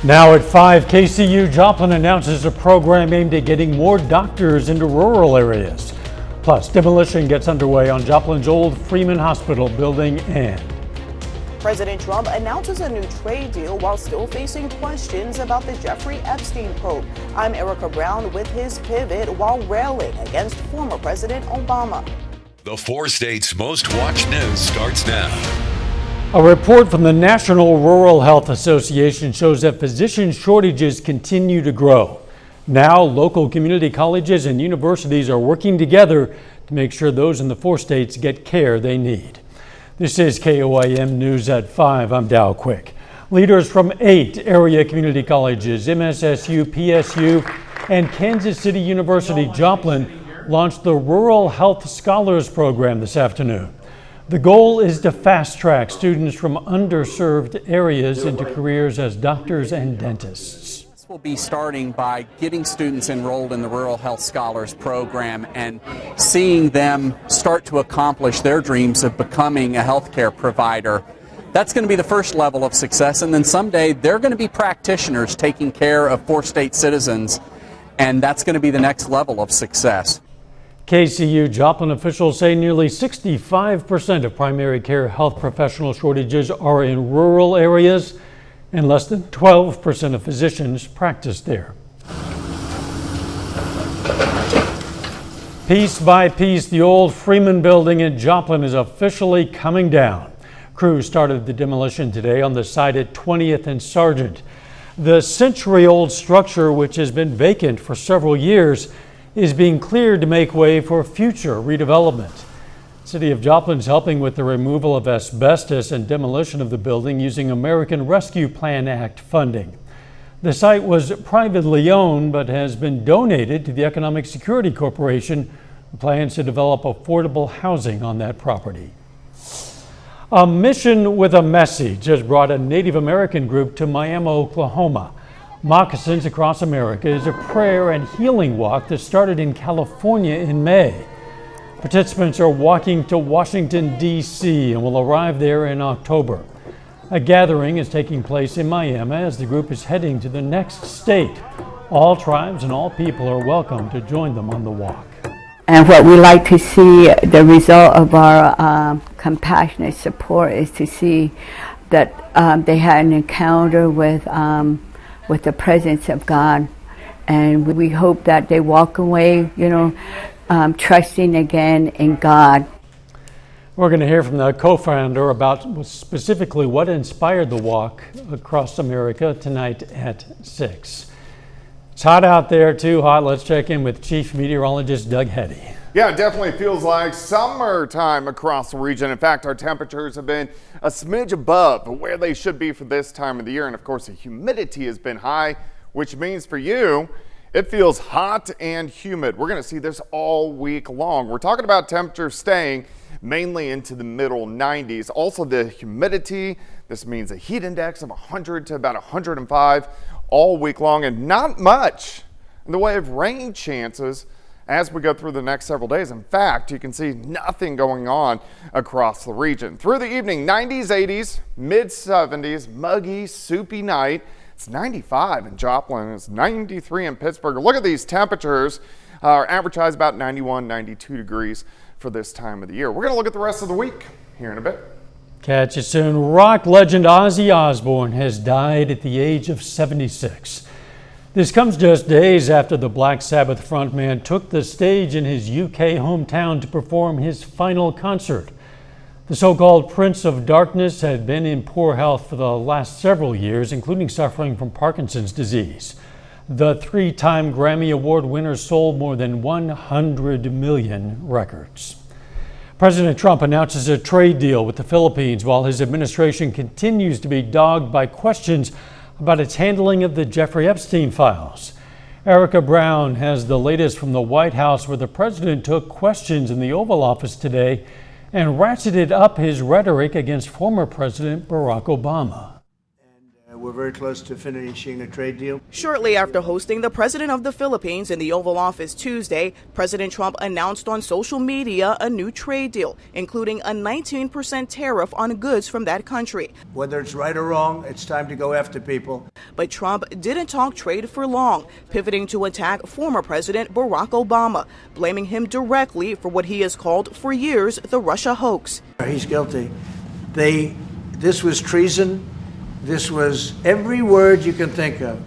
Now at 5, KCU Joplin announces a program aimed at getting more doctors into rural areas. Plus, demolition gets underway on Joplin's old Freeman Hospital building, and President Trump announces a new trade deal while still facing questions about the Jeffrey Epstein probe. I'm Erica Brown with his pivot while railing against former President Obama. The 4 states' most watched news starts now. A report from the National Rural Health Association shows that physician shortages continue to grow. Now, local community colleges and universities are working together to make sure those in the 4 states get care they need. This is KOIM News at 5. I'm Dow Quick. Leaders from 8 area community colleges, MSSU, PSU, and Kansas City University Joplin launched the Rural Health Scholars Program this afternoon. The goal is to fast-track students from underserved areas into careers as doctors and dentists. We'll be starting by getting students enrolled in the Rural Health Scholars Program and seeing them start to accomplish their dreams of becoming a healthcare provider. That's going to be the first level of success, and then someday they're going to be practitioners taking care of 4 state citizens, and that's going to be the next level of success. KCU Joplin officials say nearly 65% of primary care health professional shortages are in rural areas, and less than 12% of physicians practice there. Piece by piece, the old Freeman building in Joplin is officially coming down. Crews started the demolition today on the site at 20th and Sargent. The century-old structure, which has been vacant for several years, is being cleared to make way for future redevelopment. City of Joplin is helping with the removal of asbestos and demolition of the building using American Rescue Plan Act funding. The site was privately owned but has been donated to the Economic Security Corporation, who plans to develop affordable housing on that property. A mission with a message has brought a Native American group to Miami, Oklahoma. Moccasins Across America is a prayer and healing walk that started in California in May. Participants are walking to Washington, D.C. and will arrive there in October. A gathering is taking place in Miami as the group is heading to the next state. All tribes and all people are welcome to join them on the walk. And what we like to see, the result of our compassionate support, is to see that they had an encounter with the presence of God, and we hope that they walk away, trusting again in God. We're going to hear from the co-founder about specifically what inspired the walk across America tonight at 6. It's hot out there, too hot. Let's check in with Chief Meteorologist Doug Heddy. Yeah, it definitely feels like summertime across the region. In fact, our temperatures have been a smidge above where they should be for this time of the year. And of course, the humidity has been high, which means for you, it feels hot and humid. We're going to see this all week long. We're talking about temperatures staying mainly into the middle 90s. Also, the humidity, this means a heat index of 100 to about 105 all week long, and not much in the way of rain chances as we go through the next several days. In fact, you can see nothing going on across the region. Through the evening, 90s, 80s, mid 70s, muggy, soupy night. It's 95 in Joplin. It's 93 in Pittsburgh. Look at these temperatures. Our average high is about 91, 92 degrees for this time of the year. We're going to look at the rest of the week here in a bit. Catch you soon. Rock legend Ozzy Osbourne has died at the age of 76. This comes just days after the Black Sabbath frontman took the stage in his UK hometown to perform his final concert. The so-called Prince of Darkness had been in poor health for the last several years, including suffering from Parkinson's disease. The 3-time Grammy Award winner sold more than 100 million records. President Trump announces a trade deal with the Philippines while his administration continues to be dogged by questions about its handling of the Jeffrey Epstein files. Erica Brown has the latest from the White House, where the president took questions in the Oval Office today and ratcheted up his rhetoric against former President Barack Obama. We're very close to finishing a trade deal. Shortly after hosting the president of the Philippines in the Oval Office Tuesday, President Trump announced on social media a new trade deal, including a 19% tariff on goods from that country. Whether it's right or wrong, it's time to go after people. But Trump didn't talk trade for long, pivoting to attack former President Barack Obama, blaming him directly for what he has called for years the Russia hoax. He's guilty. This was treason. This was every word you can think of.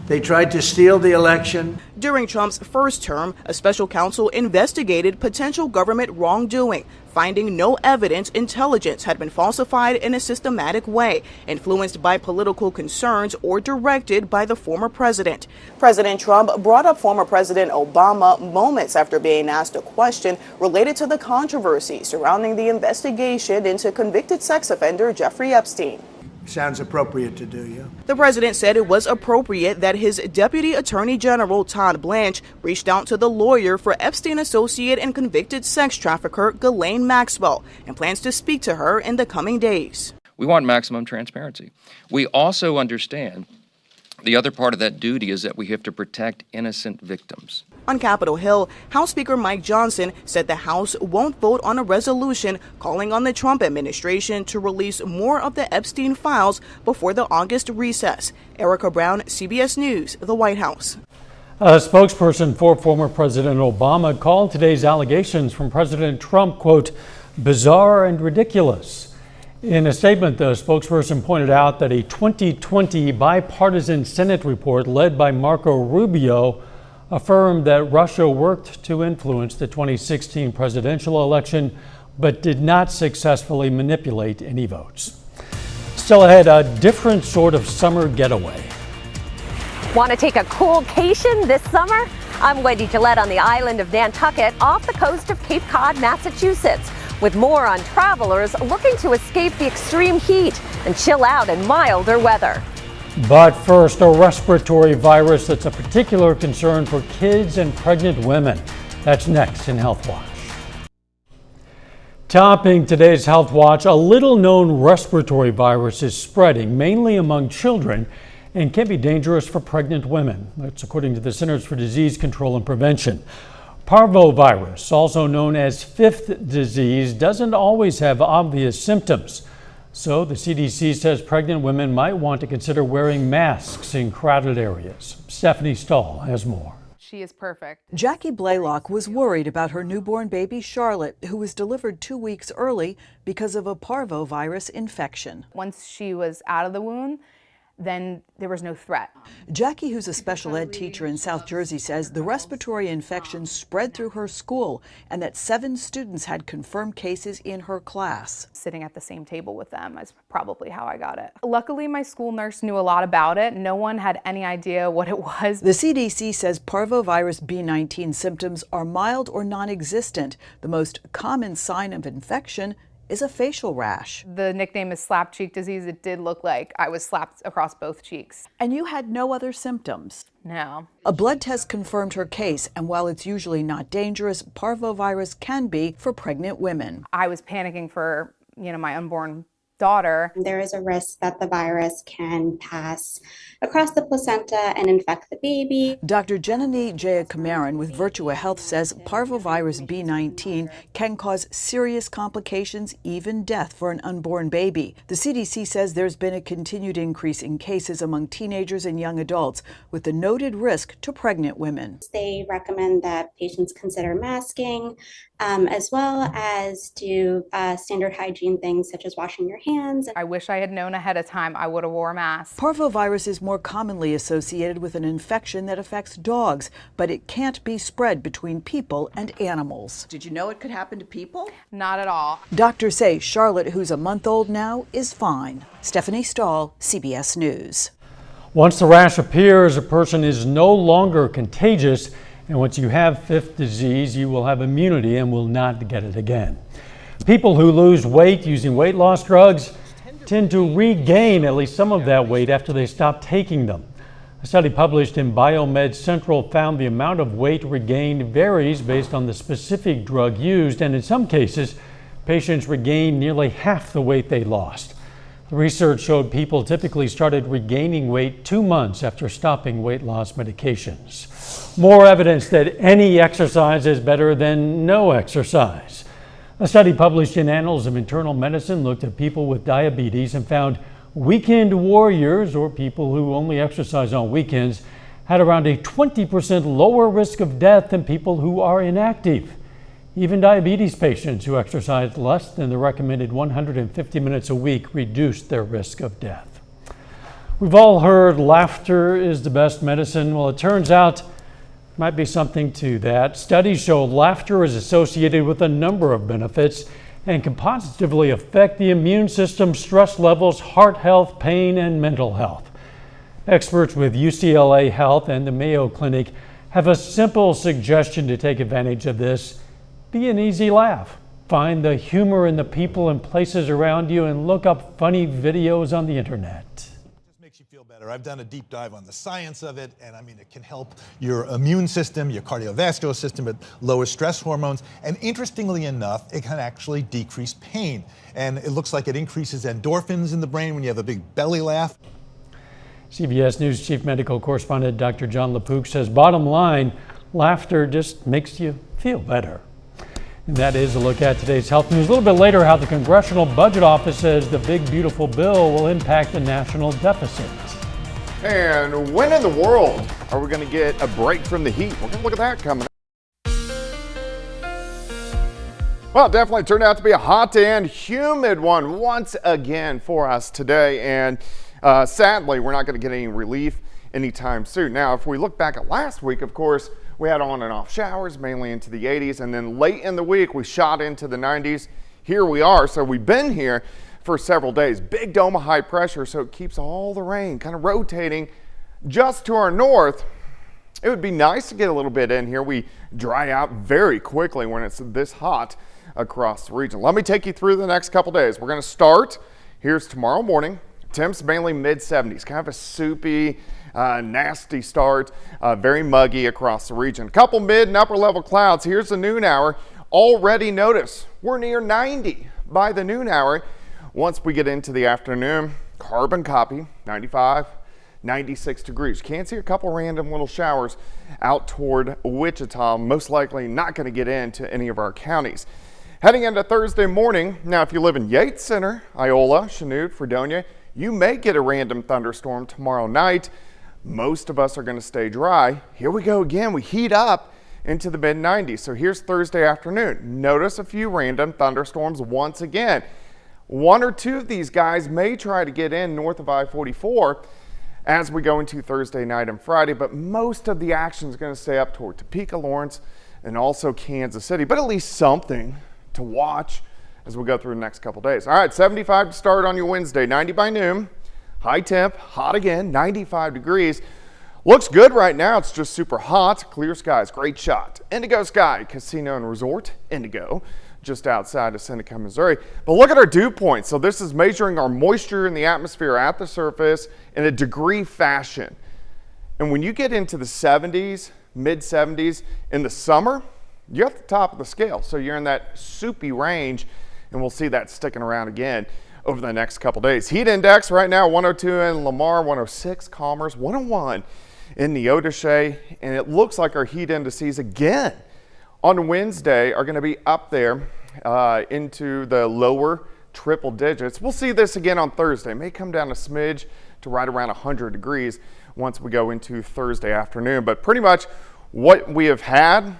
They tried to steal the election. During Trump's first term, a special counsel investigated potential government wrongdoing, finding no evidence intelligence had been falsified in a systematic way, influenced by political concerns or directed by the former president. President Trump brought up former President Obama moments after being asked a question related to the controversy surrounding the investigation into convicted sex offender Jeffrey Epstein. Sounds appropriate to do, yeah. The president said it was appropriate that his Deputy Attorney General Todd Blanche reached out to the lawyer for Epstein associate and convicted sex trafficker Ghislaine Maxwell and plans to speak to her in the coming days. We want maximum transparency. We also understand the other part of that duty is that we have to protect innocent victims. On Capitol Hill, House Speaker Mike Johnson said the House won't vote on a resolution calling on the Trump administration to release more of the Epstein files before the August recess. Erica Brown, CBS News, the White House. A spokesperson for former President Obama called today's allegations from President Trump, quote, bizarre and ridiculous. In a statement, the spokesperson pointed out that a 2020 bipartisan Senate report led by Marco Rubio affirmed that Russia worked to influence the 2016 presidential election, but did not successfully manipulate any votes. Still ahead, a different sort of summer getaway. Want to take a cool-cation this summer? I'm Wendy Gillette on the island of Nantucket off the coast of Cape Cod, Massachusetts, with more on travelers looking to escape the extreme heat and chill out in milder weather. But first, a respiratory virus that's a particular concern for kids and pregnant women. That's next in Health Watch. Topping today's Health Watch, a little-known respiratory virus is spreading, mainly among children, and can be dangerous for pregnant women. That's according to the Centers for Disease Control and Prevention. Parvovirus, also known as fifth disease, doesn't always have obvious symptoms. So the CDC says pregnant women might want to consider wearing masks in crowded areas. Stephanie Stahl has more. She is perfect. Jackie Blaylock was worried about her newborn baby Charlotte, who was delivered 2 weeks early because of a parvovirus infection. Once she was out of the womb, then there was no threat. Jackie, who's a special ed teacher in South Jersey, says the respiratory infection spread through her school and that 7 students had confirmed cases in her class. Sitting at the same table with them is probably how I got it. Luckily, my school nurse knew a lot about it. No one had any idea what it was. The CDC says parvovirus B19 symptoms are mild or non-existent. The most common sign of infection is a facial rash. The nickname is slap cheek disease. It did look like I was slapped across both cheeks. And you had no other symptoms? No. A blood test confirmed her case, and while it's usually not dangerous, parvovirus can be for pregnant women. I was panicking for, my unborn daughter. There is a risk that the virus can pass across the placenta and infect the baby. Dr. Janani Jayakamaran with Virtua Health says parvovirus B19 can cause serious complications, even death for an unborn baby. The CDC says there's been a continued increase in cases among teenagers and young adults, with the noted risk to pregnant women. They recommend that patients consider masking, as well as do standard hygiene things such as washing your hands. I wish I had known ahead of time. I would have wore a mask. Parvovirus is more commonly associated with an infection that affects dogs, but it can't be spread between people and animals. Did you know it could happen to people? Not at all. Doctors say Charlotte, who's a month old now, is fine. Stephanie Stahl, CBS News. Once the rash appears, a person is no longer contagious, and once you have fifth disease, you will have immunity and will not get it again. People who lose weight using weight loss drugs tend to regain at least some of that weight after they stop taking them. A study published in Biomed Central found the amount of weight regained varies based on the specific drug used, and in some cases, patients regain nearly half the weight they lost. The research showed people typically started regaining weight 2 months after stopping weight loss medications. More evidence that any exercise is better than no exercise. A study published in Annals of Internal Medicine looked at people with diabetes and found weekend warriors, or people who only exercise on weekends, had around a 20% lower risk of death than people who are inactive. Even diabetes patients who exercised less than the recommended 150 minutes a week reduced their risk of death. We've all heard laughter is the best medicine. Well, it turns out might be something to that. Studies show laughter is associated with a number of benefits and can positively affect the immune system, stress levels, heart health, pain, and mental health. Experts with UCLA Health and the Mayo Clinic have a simple suggestion to take advantage of this. Be an easy laugh. Find the humor in the people and places around you and look up funny videos on the internet. Makes you feel better. I've done a deep dive on the science of it, and I mean, it can help your immune system, your cardiovascular system. It lowers stress hormones, and interestingly enough, it can actually decrease pain. And it looks like it increases endorphins in the brain when you have a big belly laugh. CBS News Chief Medical Correspondent Dr. John LaPook says, bottom line, laughter just makes you feel better. And that is a look at today's health news. A little bit later, how the Congressional Budget Office says the big, beautiful bill will impact the national deficit. And when in the world are we going to get a break from the heat? We're going to look at that coming up. Well, it definitely turned out to be a hot and humid one once again for us today. And sadly, we're not going to get any relief anytime soon. Now, if we look back at last week, of course, we had on and off showers, mainly into the 80s, and then late in the week, we shot into the 90s. Here we are, so we've been here for several days. Big dome of high pressure, so it keeps all the rain kind of rotating just to our north. It would be nice to get a little bit in here. We dry out very quickly when it's this hot across the region. Let me take you through the next couple days. We're going to start, here's tomorrow morning. Temps mainly mid-70s, kind of a soupy, nasty start, very muggy across the region. A couple mid and upper level clouds. Here's the noon hour. Already notice we're near 90 by the noon hour. Once we get into the afternoon, carbon copy, 95, 96 degrees. Can't see a couple random little showers out toward Wichita. Most likely not going to get into any of our counties. Heading into Thursday morning, now if you live in Yates Center, Iola, Chanute, Fredonia, you may get a random thunderstorm tomorrow night. Most of us are going to stay dry. Here we go again. We heat up into the mid-90s. So here's Thursday afternoon. Notice a few random thunderstorms once again. One or two of these guys may try to get in north of I-44 as we go into Thursday night and Friday, but most of the action is going to stay up toward Topeka, Lawrence, and also Kansas City, but at least something to watch as we go through the next couple days. All right, 75 to start on your Wednesday, 90 by noon. High temp, hot again, 95 degrees. Looks good right now. It's just super hot. Clear skies, great shot. Indigo Sky Casino and Resort, Indigo, just outside of Seneca, Missouri. But look at our dew points. So this is measuring our moisture in the atmosphere at the surface in a degree fashion. And when you get into the 70s, mid 70s in the summer, you're at the top of the scale. So you're in that soupy range, and we'll see that sticking around again over the next couple days. Heat index right now, 102 in Lamar, 106 Commerce, 101 in Neodesha, and it looks like our heat indices again on Wednesday are going to be up there into the lower triple digits. We'll see this again on Thursday. It may come down a smidge to right around 100 degrees once we go into Thursday afternoon, but pretty much what we have had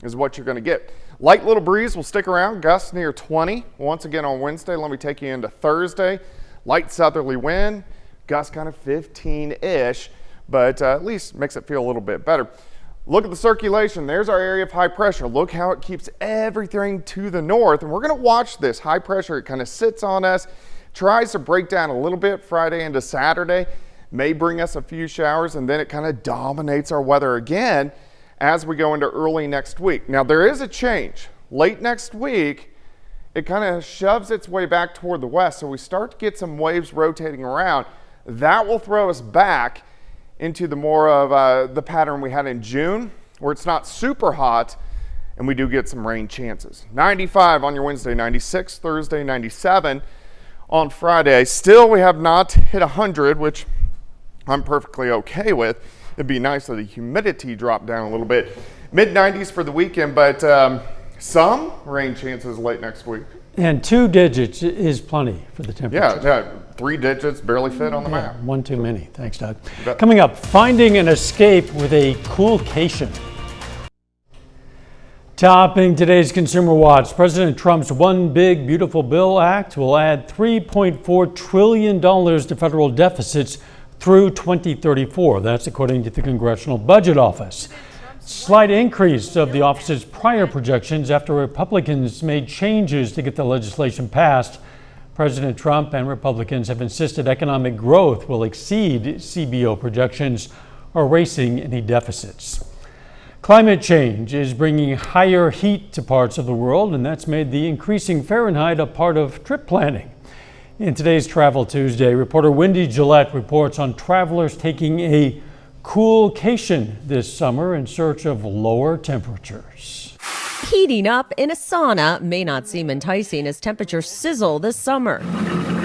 is what you're going to get. Light little breeze will stick around, gusts near 20 once again on Wednesday. Let me take you into Thursday. Light southerly wind, gusts kind of 15-ish, but at least makes it feel a little bit better. Look at the circulation. There's our area of high pressure. Look how it keeps everything to the north, and we're going to watch this high pressure. It kind of sits on us, tries to break down a little bit Friday into Saturday, may bring us a few showers, and then it kind of dominates our weather again as we go into early next week. Now there is a change. Late next week, it kind of shoves its way back toward the west, so we start to get some waves rotating around. That will throw us back into the more of the pattern we had in June, where it's not super hot, and we do get some rain chances. 95 on your Wednesday, 96 Thursday, 97 on Friday. Still, we have not hit 100, which I'm perfectly okay with. It'd be nice if the humidity dropped down a little bit. Mid-90s for the weekend, but some rain chances late next week. And 2 digits is plenty for the temperature. Yeah, 3 digits barely fit on the map. One too many. Thanks, Doug. Coming up, finding an escape with a coolcation. Topping today's Consumer Watch, President Trump's One Big Beautiful Bill Act will add $3.4 trillion to federal deficits through 2034. That's according to the Congressional Budget Office. Slight increase of the office's prior projections after Republicans made changes to get the legislation passed. President Trump and Republicans have insisted economic growth will exceed CBO projections, erasing any deficits. Climate change is bringing higher heat to parts of the world, and that's made the increasing Fahrenheit a part of trip planning. In today's Travel Tuesday, reporter Wendy Gillette reports on travelers taking a coolcation this summer in search of lower temperatures. Heating up in a sauna may not seem enticing as temperatures sizzle this summer.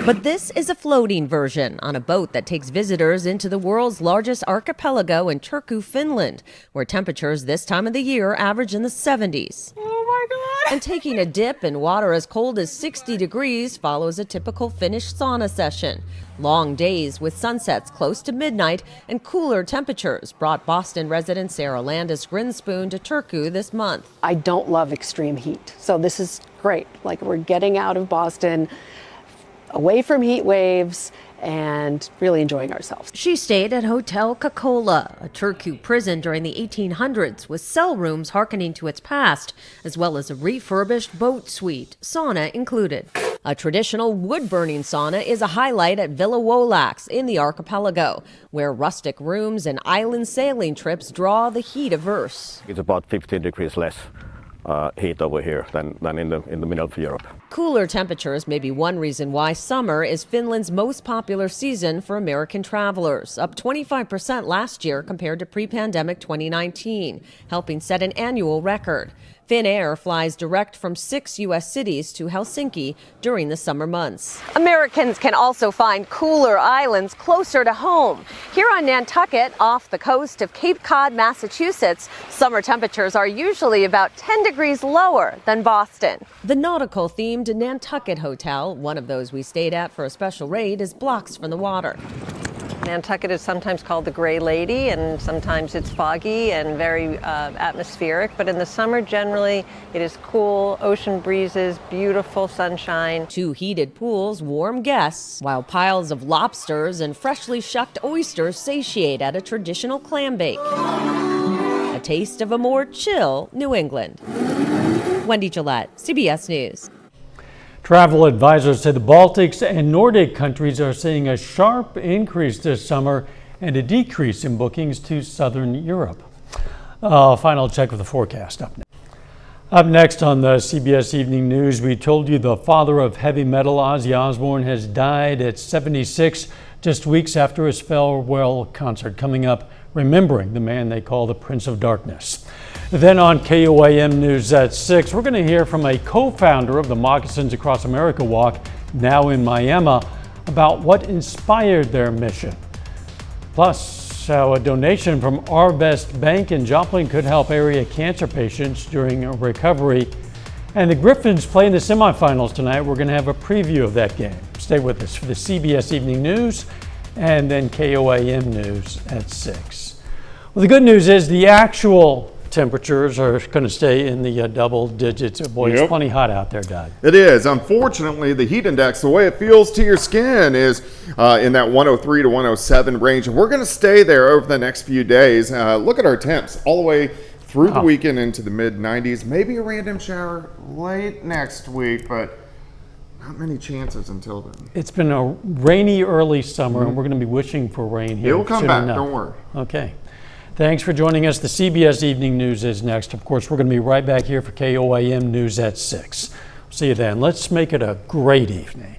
But this is a floating version on a boat that takes visitors into the world's largest archipelago in Turku, Finland, where temperatures this time of the year average in the 70s. Oh my God! And taking a dip in water as cold as 60 degrees follows a typical Finnish sauna session. Long days with sunsets close to midnight and cooler temperatures brought Boston resident Sarah Landis Grinspoon to Turku this month. I don't love extreme heat, so this is great. Like, we're getting out of Boston, away from heat waves, and really enjoying ourselves. She stayed at Hotel Kakola, a Turku prison during the 1800s with cell rooms hearkening to its past, as well as a refurbished boat suite, sauna included. A traditional wood-burning sauna is a highlight at Villa Wolax in the archipelago, where rustic rooms and island sailing trips draw the heat-averse. It's about 15 degrees less heat over here than in the middle of Europe. Cooler temperatures may be one reason why summer is Finland's most popular season for American travelers, up 25% last year compared to pre-pandemic 2019, helping set an annual record. Finnair flies direct from 6 U.S. cities to Helsinki during the summer months. Americans can also find cooler islands closer to home. Here on Nantucket, off the coast of Cape Cod, Massachusetts, summer temperatures are usually about 10 degrees lower than Boston. The nautical-themed Nantucket Hotel, one of those we stayed at for a special raid, is blocks from the water. Nantucket is sometimes called the Gray Lady, and sometimes it's foggy and very atmospheric. But in the summer, generally, it is cool, ocean breezes, beautiful sunshine. 2 heated pools warm guests, while piles of lobsters and freshly shucked oysters satiate at a traditional clam bake. A taste of a more chill New England. Wendy Gillette, CBS News. Travel advisors say the Baltics and Nordic countries are seeing a sharp increase this summer and a decrease in bookings to Southern Europe. Final check of the forecast up next. Up next on the CBS Evening News, we told you the father of heavy metal, Ozzy Osbourne, has died at 76, just weeks after his farewell concert. Coming up, remembering the man they call the Prince of Darkness. Then on KOAM News at 6, we're going to hear from a co-founder of the Moccasins Across America Walk, now in Miami, about what inspired their mission. Plus, how a donation from Arvest Bank in Joplin could help area cancer patients during recovery. And the Griffins play in the semifinals tonight. We're going to have a preview of that game. Stay with us for the CBS Evening News and then KOAM News at 6. Well, the good news is the actual temperatures are going to stay in the double digits. Boy, It's plenty hot out there, Doug. It is. Unfortunately, the heat index, the way it feels to your skin, is in that 103 to 107 range. And we're going to stay there over the next few days. Look at our temps all the way through the weekend into the mid-90s. Maybe a random shower late next week, but not many chances until then. It's been a rainy early summer, and we're going to be wishing for rain here. It'll come back. Don't worry. Okay. Thanks for joining us. The CBS Evening News is next. Of course, we're going to be right back here for KOAM News at 6. See you then. Let's make it a great evening.